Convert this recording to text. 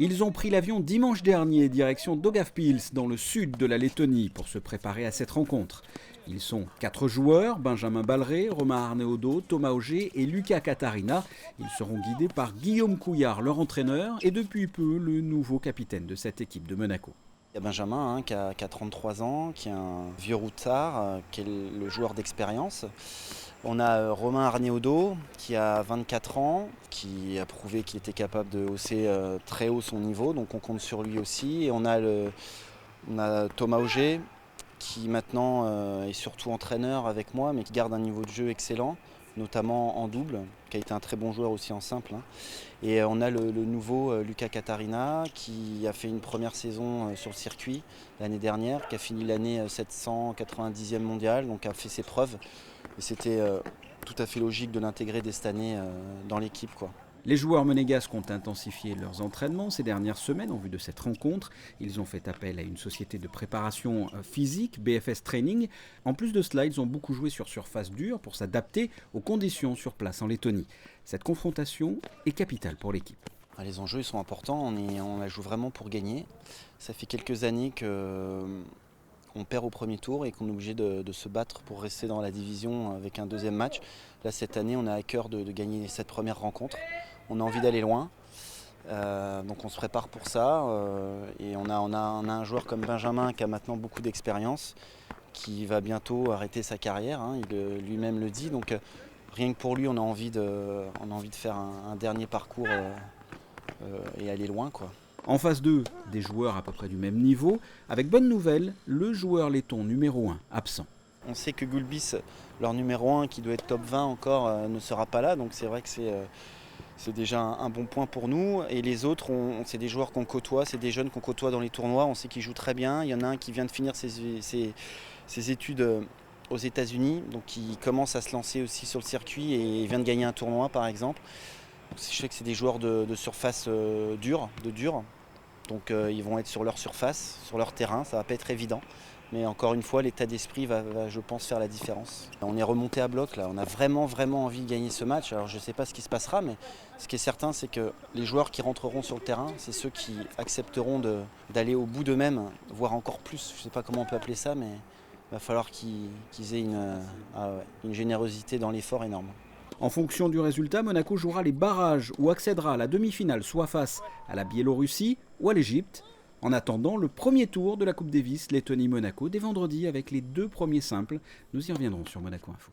Ils ont pris l'avion dimanche dernier, direction Daugavpils, dans le sud de la Lettonie, pour se préparer à cette rencontre. Ils sont 4 joueurs, Benjamin Balleret, Romain Arneaudo, Thomas Auger et Lucas Katarina. Ils seront guidés par Guillaume Couillard, leur entraîneur, et depuis peu le nouveau capitaine de cette équipe de Monaco. Il y a Benjamin qui a 33 ans, qui est un vieux routard, qui est le joueur d'expérience. On a Romain Arneaudo qui a 24 ans, qui a prouvé qu'il était capable de hausser très haut son niveau, donc on compte sur lui aussi. Et on a Thomas Auger qui maintenant est surtout entraîneur avec moi, mais qui garde un niveau de jeu excellent, notamment en double, qui a été un très bon joueur aussi en simple. Et on a le nouveau Lucas Katarina qui a fait une première saison sur le circuit l'année dernière, qui a fini l'année 790e mondial, donc a fait ses preuves. Et c'était tout à fait logique de l'intégrer dès cette année dans l'équipe, quoi. Les joueurs monégasques ont intensifié leurs entraînements ces dernières semaines en vue de cette rencontre. Ils ont fait appel à une société de préparation physique, BFS Training. En plus de cela, ils ont beaucoup joué sur surface dure pour s'adapter aux conditions sur place en Lettonie. Cette confrontation est capitale pour l'équipe. Les enjeux ils sont importants, on la joue vraiment pour gagner. Ça fait quelques années qu'on perd au premier tour et qu'on est obligé de se battre pour rester dans la division avec un deuxième match. Là, cette année, on a à cœur de gagner cette première rencontre. On a envie d'aller loin, donc on se prépare pour ça. Et on a un joueur comme Benjamin qui a maintenant beaucoup d'expérience, qui va bientôt arrêter sa carrière, il lui-même le dit. Donc rien que pour lui, on a envie de faire un dernier parcours et aller loin, quoi. En phase 2, des joueurs à peu près du même niveau, avec bonne nouvelle, le joueur letton numéro 1 absent. On sait que Gulbis, leur numéro 1 qui doit être top 20 encore, ne sera pas là, donc c'est vrai que c'est déjà un bon point pour nous. Et les autres, c'est des joueurs qu'on côtoie, c'est des jeunes qu'on côtoie dans les tournois, on sait qu'ils jouent très bien. Il y en a un qui vient de finir ses études aux États-Unis, donc qui commence à se lancer aussi sur le circuit et il vient de gagner un tournoi par exemple. Je sais que c'est des joueurs de surface dure. Donc ils vont être sur leur surface, sur leur terrain, ça va pas être évident. Mais encore une fois, l'état d'esprit va, je pense, faire la différence. On est remonté à bloc là, on a vraiment envie de gagner ce match. Alors je ne sais pas ce qui se passera, mais ce qui est certain, c'est que les joueurs qui rentreront sur le terrain, c'est ceux qui accepteront d'aller au bout d'eux-mêmes, voire encore plus. Je ne sais pas comment on peut appeler ça, mais il va falloir qu'ils aient une générosité dans l'effort énorme. En fonction du résultat, Monaco jouera les barrages ou accédera à la demi-finale, soit face à la Biélorussie ou à l'Égypte. En attendant le premier tour de la Coupe Davis Lettonie-Monaco dès vendredi avec les 2 premiers simples. Nous y reviendrons sur Monaco Info.